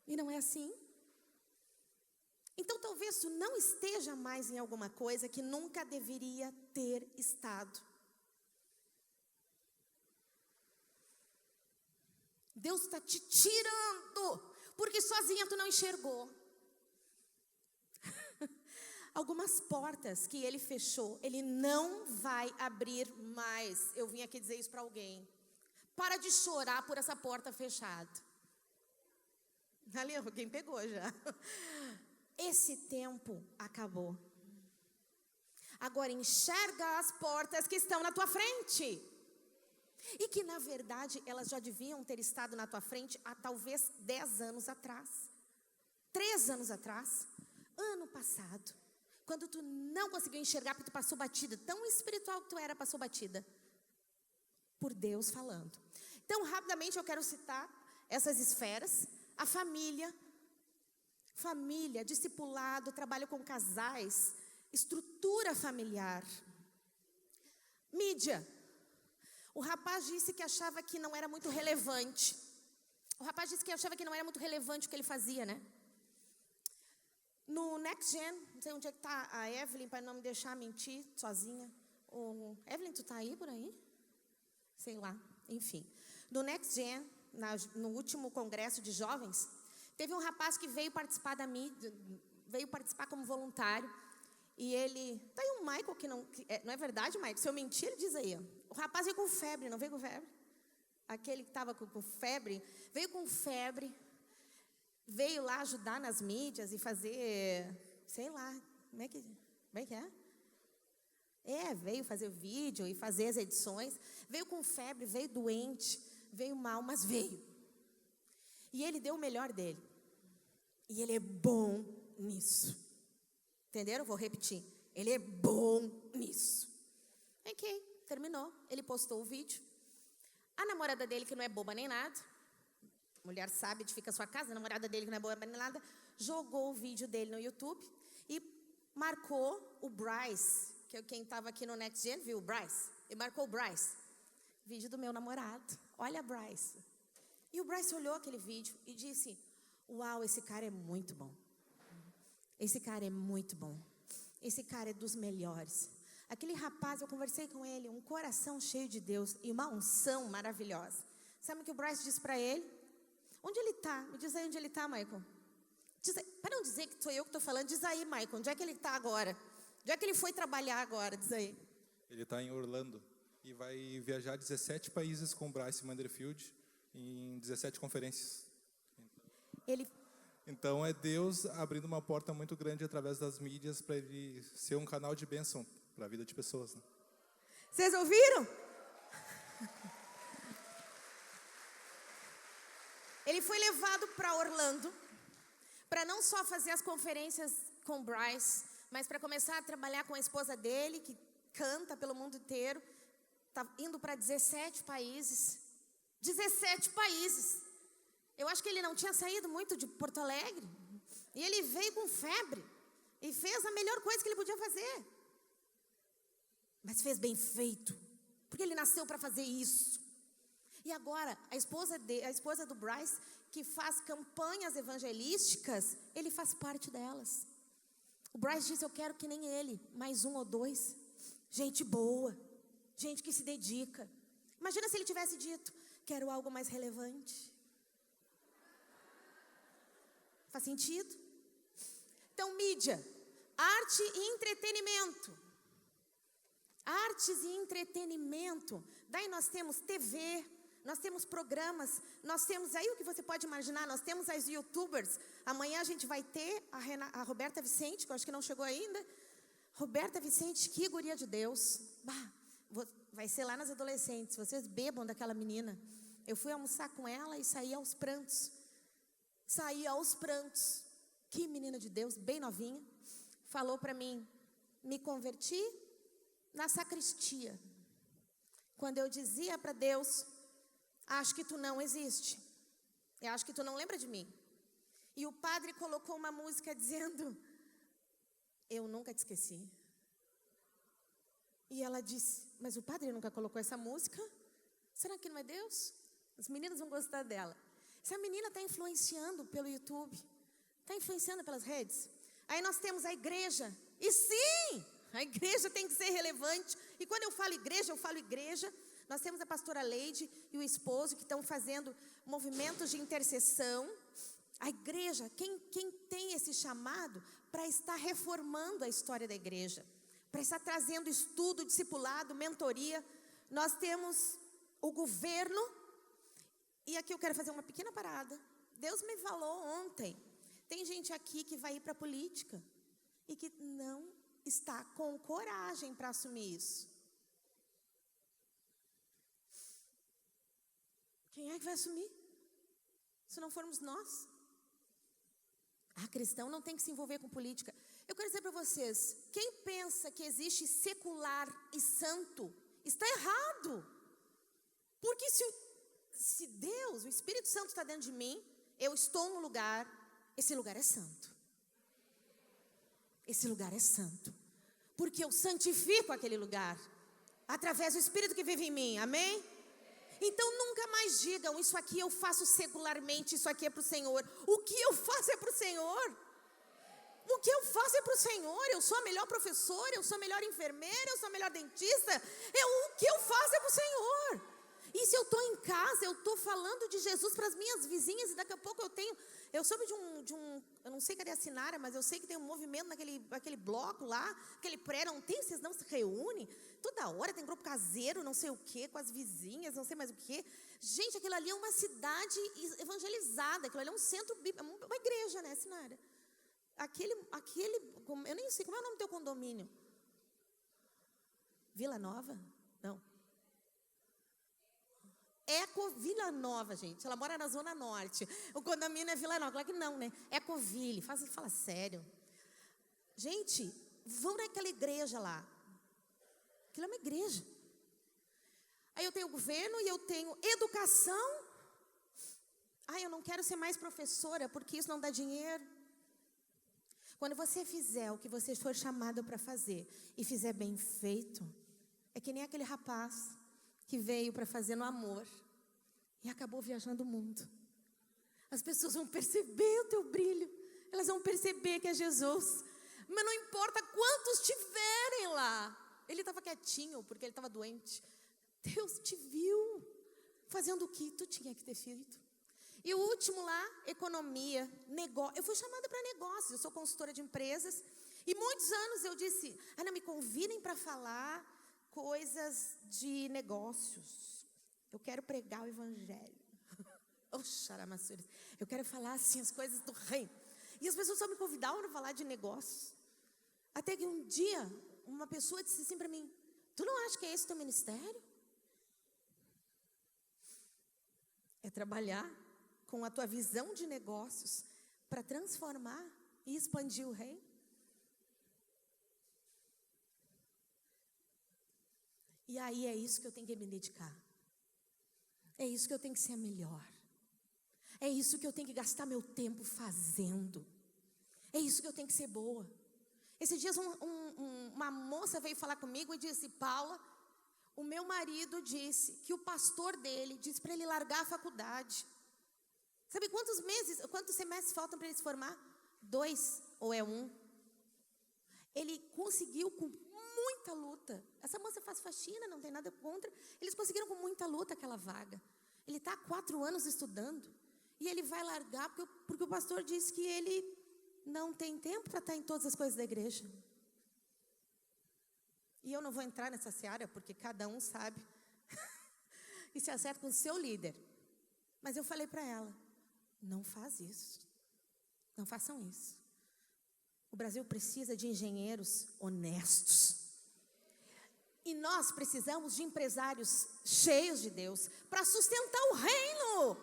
E não é assim. Então talvez tu não esteja mais em alguma coisa que nunca deveria ter estado. Deus está te tirando, porque sozinha tu não enxergou. Algumas portas que Ele fechou, Ele não vai abrir mais. Eu vim aqui dizer isso para alguém. Para de chorar por essa porta fechada. Ali, alguém pegou já. Esse tempo acabou. Agora enxerga as portas que estão na tua frente. E que na verdade elas já deviam ter estado na tua frente há talvez 10 anos atrás. 3 anos atrás. Ano passado. Quando tu não conseguiu enxergar porque tu passou batida. Tão espiritual que tu era, passou batida. Por Deus falando. Então rapidamente eu quero citar essas esferas. A família. Família, discipulado, trabalho com casais. Estrutura familiar. Mídia. O rapaz disse que achava que não era muito relevante. O que ele fazia, né? No Next Gen, não sei onde é que está a Evelyn, para não me deixar mentir sozinha. Evelyn, tu está aí por aí? Sei lá, enfim. No Next Gen, no último congresso de jovens, teve um rapaz que veio participar da mídia, veio participar como voluntário. E ele, tá aí um Michael que não é verdade, Michael? Se eu mentir, ele diz aí, ó. O rapaz veio com febre, não veio com febre? Aquele que estava com febre, veio com febre, veio lá ajudar nas mídias e fazer, sei lá, como é que é? Veio fazer vídeo e fazer as edições, veio com febre, veio doente, veio mal, mas veio. E ele deu o melhor dele. E ele é bom nisso. Entenderam? Vou repetir. Ele é bom nisso. Ok. Terminou, ele postou o vídeo. A namorada dele, que não é boba nem nada, mulher sabe, edifica a sua casa, a namorada dele, que não é boba nem nada, jogou o vídeo dele no YouTube e marcou o Bryce, que é quem estava aqui no Next Gen, viu o Bryce? E marcou o Bryce. Vídeo do meu namorado. Olha, Bryce. E o Bryce olhou aquele vídeo e disse, uau, esse cara é muito bom. Esse cara é muito bom. Esse cara é dos melhores. Aquele rapaz, eu conversei com ele, um coração cheio de Deus e uma unção maravilhosa. Sabe o que o Bryce disse para ele? Onde ele está? Me diz aí onde ele está, Michael. Para não dizer que sou eu que estou falando, diz aí, Michael, onde é que ele está agora? Onde é que ele foi trabalhar agora? Diz aí. Ele está em Orlando e vai viajar 17 países com o Bryce Manderfield em 17 conferências. Então é Deus abrindo uma porta muito grande através das mídias para ele ser um canal de bênção para a vida de pessoas. Né? Vocês ouviram? Ele foi levado para Orlando para não só fazer as conferências com o Bryce, mas para começar a trabalhar com a esposa dele, que canta pelo mundo inteiro. Está indo para 17 países. 17 países. Eu acho que ele não tinha saído muito de Porto Alegre. E ele veio com febre. E fez a melhor coisa que ele podia fazer. Mas fez bem feito. Porque ele nasceu para fazer isso. E agora, a esposa do Bryce, que faz campanhas evangelísticas, ele faz parte delas. O Bryce disse, eu quero que nem ele, mais um ou dois. Gente boa, gente que se dedica. Imagina se ele tivesse dito, quero algo mais relevante. Faz sentido? Então, mídia, arte e entretenimento. Artes e entretenimento. Daí nós temos TV, nós temos programas, nós temos aí o que você pode imaginar, nós temos as youtubers. Amanhã a gente vai ter a Roberta Vicente, que eu acho que não chegou ainda. Roberta Vicente, que guria de Deus. Vai ser lá nas adolescentes, vocês bebam daquela menina. Eu fui almoçar com ela e saí aos prantos. Que menina de Deus, bem novinha. Falou para mim, me converti na sacristia. Quando eu dizia para Deus, acho que tu não existe. Eu acho que tu não lembra de mim. E o padre colocou uma música dizendo, eu nunca te esqueci. E ela disse, mas o padre nunca colocou essa música? Será que não é Deus? Os meninos vão gostar dela. Essa menina está influenciando pelo YouTube. Está influenciando pelas redes. Aí nós temos a igreja. E sim, a igreja tem que ser relevante. E quando eu falo igreja. Nós temos a pastora Leide e o esposo que estão fazendo movimentos de intercessão. A igreja, quem tem esse chamado para estar reformando a história da igreja, para estar trazendo estudo, discipulado, mentoria. Nós temos o governo. E aqui eu quero fazer uma pequena parada. Deus me falou ontem. Tem gente aqui que vai ir para a política e que não está com coragem para assumir isso. Quem é que vai assumir? Se não formos nós. Cristão não tem que se envolver com política. Eu quero dizer para vocês, quem pensa que existe secular e santo, está errado. Porque se Deus, o Espírito Santo está dentro de mim, eu estou no lugar, esse lugar é santo. Esse lugar é santo. Porque eu santifico aquele lugar, através do Espírito que vive em mim, amém? Então nunca mais digam, isso aqui eu faço secularmente, isso aqui é para o Senhor. O que eu faço é para o Senhor. O que eu faço é para o Senhor. Eu sou a melhor professora, eu sou a melhor enfermeira, eu sou a melhor dentista. O que eu faço é para o Senhor. E se eu estou em casa, eu estou falando de Jesus para as minhas vizinhas e daqui a pouco eu soube de um, eu não sei cadê a Sinara, mas eu sei que tem um movimento naquele bloco lá, aquele pré, não tem, vocês não se reúnem? Toda hora tem grupo caseiro, não sei o quê, com as vizinhas, não sei mais o quê. Gente, aquilo ali é uma cidade evangelizada, aquilo ali é um centro bíblico, uma igreja, né, Sinara? Eu nem sei, como é o nome do teu condomínio? Vila Nova? Não. Vila Nova, gente. Ela mora na Zona Norte. O condomínio é Vila Nova. Claro que não, né? Ecoville. Fala sério. Gente, vão naquela igreja lá. Aquilo é uma igreja. Aí eu tenho governo e eu tenho educação. Eu não quero ser mais professora porque isso não dá dinheiro. Quando você fizer o que você for chamado para fazer e fizer bem feito, é que nem aquele rapaz que veio para fazer no amor e acabou viajando o mundo. As pessoas vão perceber o teu brilho. elas vão perceber que é Jesus. Mas não importa quantos tiverem lá. Ele estava quietinho porque ele estava doente. Deus te viu fazendo o que tu tinha que ter feito. E o último lá, economia, negócio. Eu fui chamada para negócios, eu sou consultora de empresas. E muitos anos eu disse, não me convidem para falar coisas de negócios. Eu quero pregar o evangelho. Oxaramassures. Eu quero falar assim as coisas do reino. E as pessoas só me convidavam para falar de negócios. Até que um dia, uma pessoa disse assim para mim, tu não acha que é esse teu ministério? É trabalhar com a tua visão de negócios para transformar e expandir o reino? E aí é isso que eu tenho que me dedicar. É isso que eu tenho que ser melhor. É isso que eu tenho que gastar meu tempo fazendo. É isso que eu tenho que ser boa. Esses dias uma moça veio falar comigo e disse, Paula, o meu marido disse que o pastor dele disse para ele largar a faculdade. Sabe quantos semestres faltam para ele se formar? 2 ou é 1? Ele conseguiu com muita luta. Essa moça faz faxina, não tem nada contra. Eles conseguiram com muita luta aquela vaga. Ele está há 4 anos estudando. E ele vai largar porque o pastor disse que ele não tem tempo para estar em todas as coisas da igreja. E eu não vou entrar nessa seara, porque cada um sabe e se acerta com o seu líder. Mas eu falei para ela, não faz isso. Não façam isso. O Brasil precisa de engenheiros honestos. E nós precisamos de empresários cheios de Deus para sustentar o reino,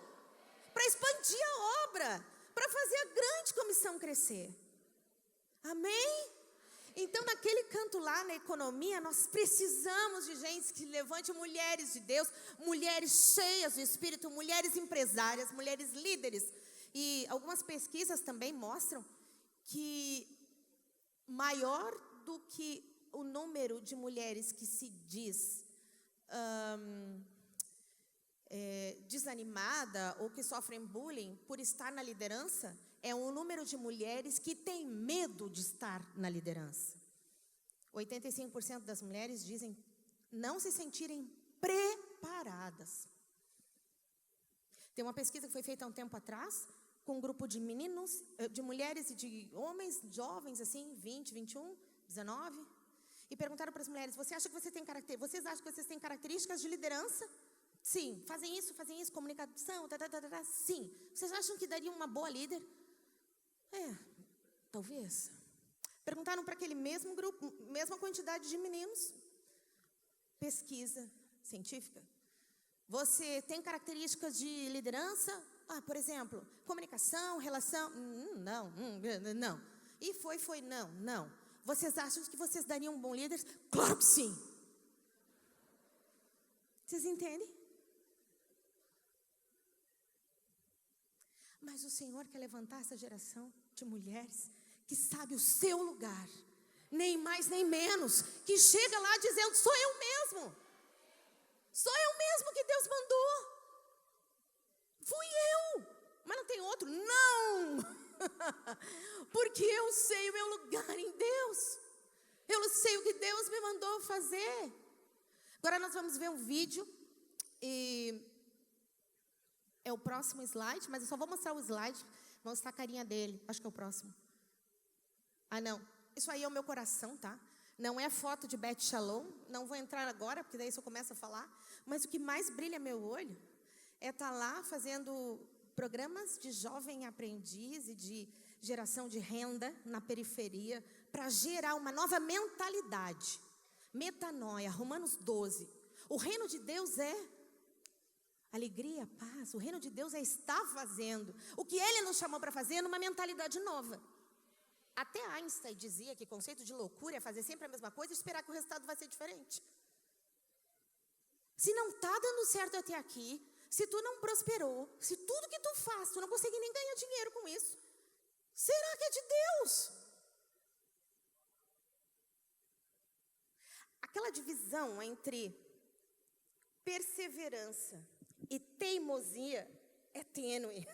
para expandir a obra, para fazer a grande comissão crescer. Amém? Então, naquele canto lá, na economia, nós precisamos de gente que levante mulheres de Deus, mulheres cheias do Espírito, mulheres empresárias, mulheres líderes. E algumas pesquisas também mostram que maior do que o número de mulheres que se diz desanimada ou que sofrem bullying por estar na liderança, é um número de mulheres que têm medo de estar na liderança. 85% das mulheres dizem não se sentirem preparadas. Tem uma pesquisa que foi feita há um tempo atrás, com um grupo de meninos, de mulheres e de homens jovens, assim, 20, 21, 19, e perguntaram para as mulheres, vocês acham que vocês têm características de liderança? Sim. Fazem isso, comunicação, sim. Vocês acham que daria uma boa líder? Talvez. Perguntaram para aquele mesmo grupo, mesma quantidade de meninos. Pesquisa científica. Você tem características de liderança? Por exemplo, comunicação, relação? Não. E foi, não. Vocês acham que vocês dariam um bom líder? Claro que sim. Vocês entendem? Mas o Senhor quer levantar essa geração de mulheres que sabe o seu lugar, nem mais nem menos, que chega lá dizendo, sou eu mesmo que Deus mandou, fui eu, mas não tem outro, não, porque eu sei o meu lugar em Deus, eu sei o que Deus me mandou fazer. Agora nós vamos ver um vídeo, e é o próximo slide, mas eu só vou mostrar o slide, vou mostrar a carinha dele, acho que é o próximo. Não, isso aí é o meu coração, tá? Não é foto de Beth Shalom, não vou entrar agora, porque daí eu começo a falar, mas o que mais brilha meu olho é estar lá fazendo programas de jovem aprendiz e de geração de renda na periferia, para gerar uma nova mentalidade, metanoia, Romanos 12. O reino de Deus é alegria, paz, o reino de Deus é estar fazendo o que Ele nos chamou para fazer numa mentalidade nova. Até Einstein dizia que o conceito de loucura é fazer sempre a mesma coisa e esperar que o resultado vai ser diferente. Se não está dando certo até aqui, se tu não prosperou, se tudo que tu faz, tu não consegue nem ganhar dinheiro com isso, será que é de Deus? Aquela divisão entre perseverança e teimosia é tênue.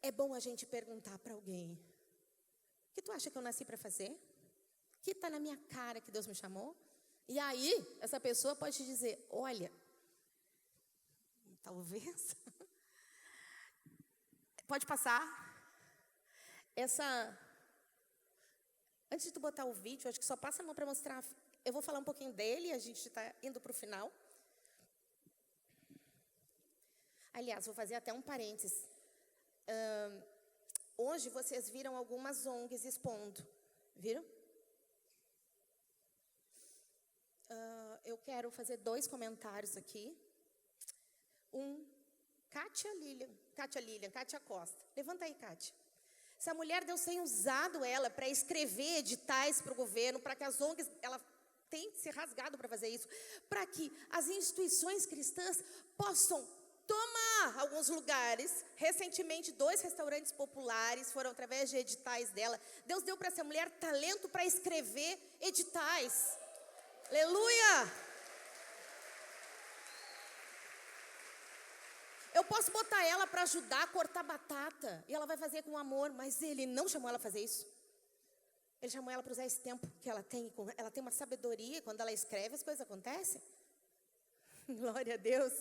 é bom a gente perguntar para alguém: o que tu acha que eu nasci para fazer? O que está na minha cara que Deus me chamou? E aí, essa pessoa pode te dizer: olha, talvez. Pode passar. Antes de tu botar o vídeo, acho que só passa a mão para mostrar. Eu vou falar um pouquinho dele, a gente está indo para o final. Aliás, vou fazer até um parênteses. Hoje vocês viram algumas ONGs expondo. Viram? Eu quero fazer 2 comentários aqui. Kátia Costa. Levanta aí, Kátia. Essa mulher, Deus tem usado ela para escrever editais para o governo, para que as ONGs, ela tem se rasgado para fazer isso, para que as instituições cristãs possam tomar alguns lugares. Recentemente, 2 restaurantes populares foram através de editais dela. Deus deu para essa mulher talento para escrever editais. Aleluia! Eu posso botar ela para ajudar a cortar batata, e ela vai fazer com amor, mas ele não chamou ela a fazer isso. Ele chamou ela para usar esse tempo que ela tem uma sabedoria, quando ela escreve as coisas acontecem. Glória a Deus.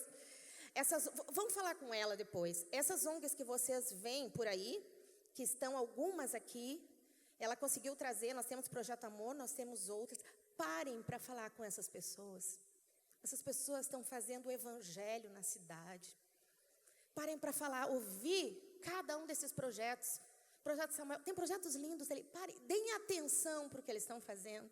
Vamos falar com ela depois. Essas ONGs que vocês veem por aí, que estão algumas aqui, ela conseguiu trazer, nós temos Projeto Amor, nós temos outras. Parem para falar com essas pessoas. Essas pessoas estão fazendo o evangelho na cidade. Parem para falar, ouvir cada um desses projetos. Projeto Samuel, tem projetos lindos ali. Parem, deem atenção para o que eles estão fazendo.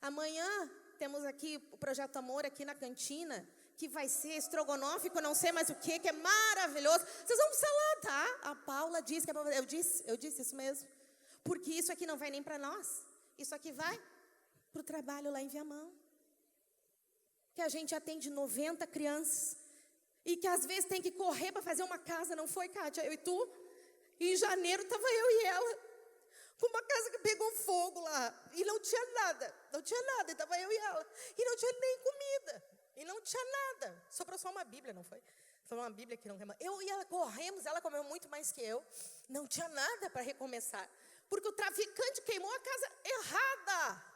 Amanhã temos aqui o Projeto Amor aqui na cantina, que vai ser estrogonófico, não sei mais o que é maravilhoso. Vocês vão precisar lá, tá? A Paula disse que eu disse isso mesmo. Porque isso aqui não vai nem para nós. Isso aqui vai para o trabalho lá em Viamão. Que a gente atende 90 crianças. E que às vezes tem que correr para fazer uma casa, não foi, Kátia? Eu e tu? E em janeiro estava eu e ela, com uma casa que pegou fogo lá. E não tinha nada, e estava eu e ela. E não tinha nem comida, e não tinha nada. Sobrou só uma Bíblia, não foi? Foi uma Bíblia que não queimou. Eu e ela corremos, ela comeu muito mais que eu. Não tinha nada para recomeçar. Porque o traficante queimou a casa errada.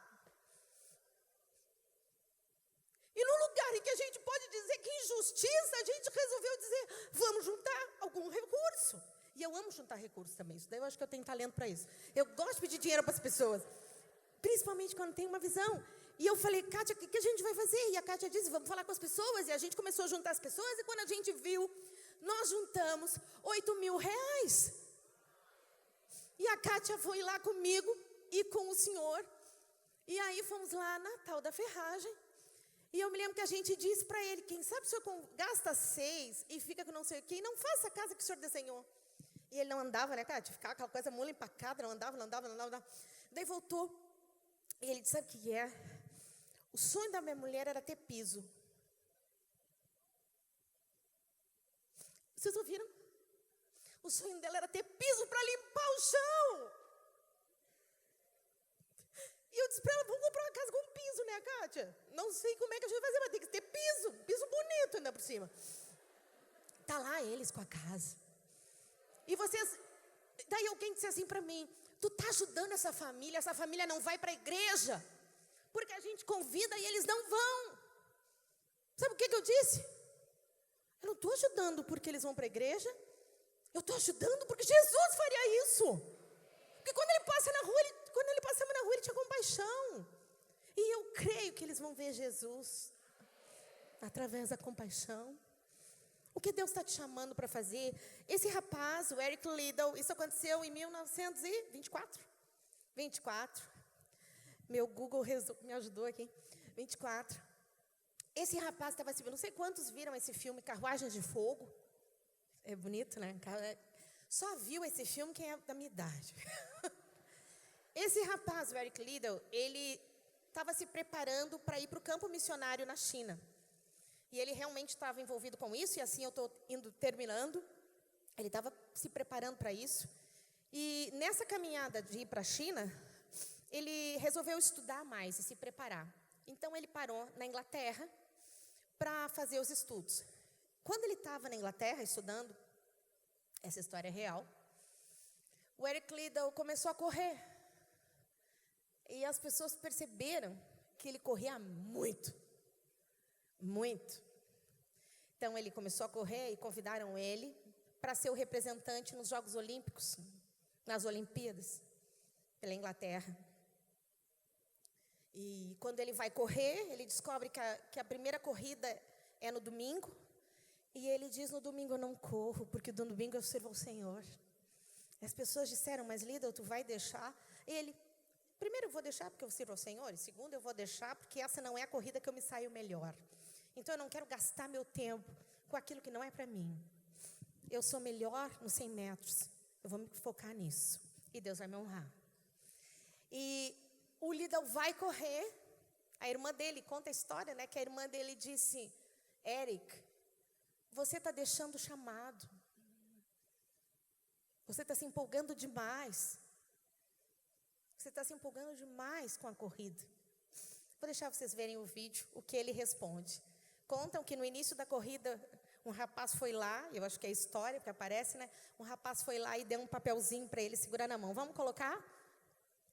E no lugar em que a gente pode dizer que injustiça, a gente resolveu dizer, vamos juntar algum recurso. E eu amo juntar recursos também. Isso daí eu acho que eu tenho talento para isso. Eu gosto de pedir dinheiro para as pessoas. Principalmente quando tem uma visão. E eu falei, Kátia, o que a gente vai fazer? E a Kátia disse, vamos falar com as pessoas. E a gente começou a juntar as pessoas. E quando a gente viu, nós juntamos 8 mil reais. E a Kátia foi lá comigo e com o senhor. E aí fomos lá na tal da ferragem. E eu me lembro que a gente disse para ele, quem sabe o senhor gasta 6 e fica com não sei o quê, e não faça a casa que o senhor desenhou. E ele não andava, né, Kátia? Ficava aquela coisa mula empacada, não andava. Daí voltou. E ele disse, sabe o que é? O sonho da minha mulher era ter piso. Vocês ouviram? O sonho dela era ter piso para limpar o chão. E eu disse para ela, vamos comprar uma casa com piso, né, Kátia? Não sei como é que a gente vai fazer, mas tem que ter piso bonito ainda por cima. Tá lá eles com a casa. E vocês, daí alguém disse assim para mim, tu tá ajudando essa família não vai para a igreja, porque a gente convida e eles não vão. Sabe o que eu disse? Eu não estou ajudando porque eles vão para a igreja, eu estou ajudando porque Jesus faria isso. Porque quando ele passava na rua, ele tinha compaixão. E eu creio que eles vão ver Jesus através da compaixão. O que Deus está te chamando para fazer? Esse rapaz, o Eric Liddell, isso aconteceu em 1924. 24. Meu Google me ajudou aqui. 24. Esse rapaz estava assim, não sei quantos viram esse filme, Carruagens de Fogo. É bonito, né? Só viu esse filme quem é da minha idade. Esse rapaz, o Eric Liddell, ele estava se preparando para ir para o campo missionário na China. E ele realmente estava envolvido com isso, e assim eu estou terminando. Ele estava se preparando para isso. E nessa caminhada de ir para a China, ele resolveu estudar mais e se preparar. Então ele parou na Inglaterra para fazer os estudos. Quando ele estava na Inglaterra estudando, Essa história é real. O Eric Liddell começou a correr. E as pessoas perceberam que ele corria muito. Muito. Então ele começou a correr e convidaram ele para ser o representante nos Jogos Olímpicos, nas Olimpíadas, pela Inglaterra. E quando ele vai correr, ele descobre que a primeira corrida é no domingo. E ele diz, no domingo eu não corro, porque no domingo eu sirvo ao Senhor. E as pessoas disseram, mas Liddell, tu vai deixar? E ele, primeiro eu vou deixar porque eu sirvo ao Senhor. E segundo eu vou deixar porque essa não é a corrida que eu me saio melhor. Então eu não quero gastar meu tempo com aquilo que não é para mim. Eu sou melhor nos 100 metros. Eu vou me focar nisso. E Deus vai me honrar. E o Liddell vai correr. A irmã dele conta a história, né? Que a irmã dele disse, Eric, você está deixando o chamado. Você está se empolgando demais. Você está se empolgando demais com a corrida. Vou deixar vocês verem o vídeo, o que ele responde. Contam que no início da corrida, um rapaz foi lá, eu acho que é a história que aparece, né? Um rapaz foi lá e deu um papelzinho para ele segurar na mão. Vamos colocar?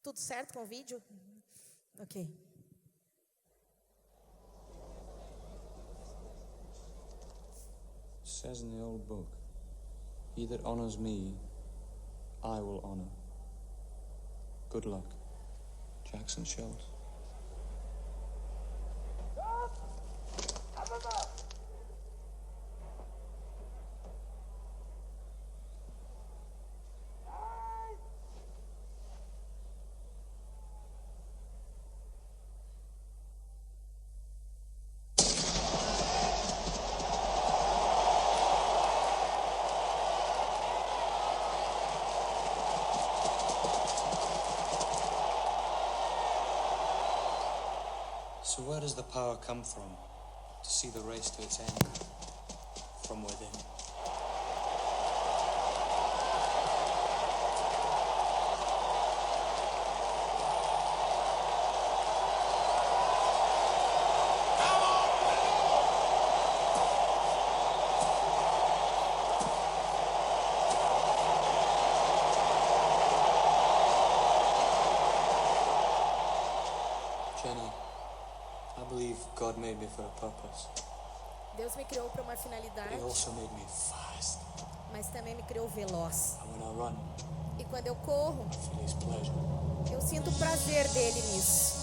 Tudo certo com o vídeo? Ok. It says in the old book, he that honors me, I will honor. Good luck, Jackson Schultz. So where does the power come from to see the race to its end? From within. Jenny, I believe God made me for a purpose. Deus me criou para uma finalidade, He also made me fast. mas também me criou veloz. And when I run, E quando eu corro, I feel His pleasure. eu sinto o prazer dele nisso.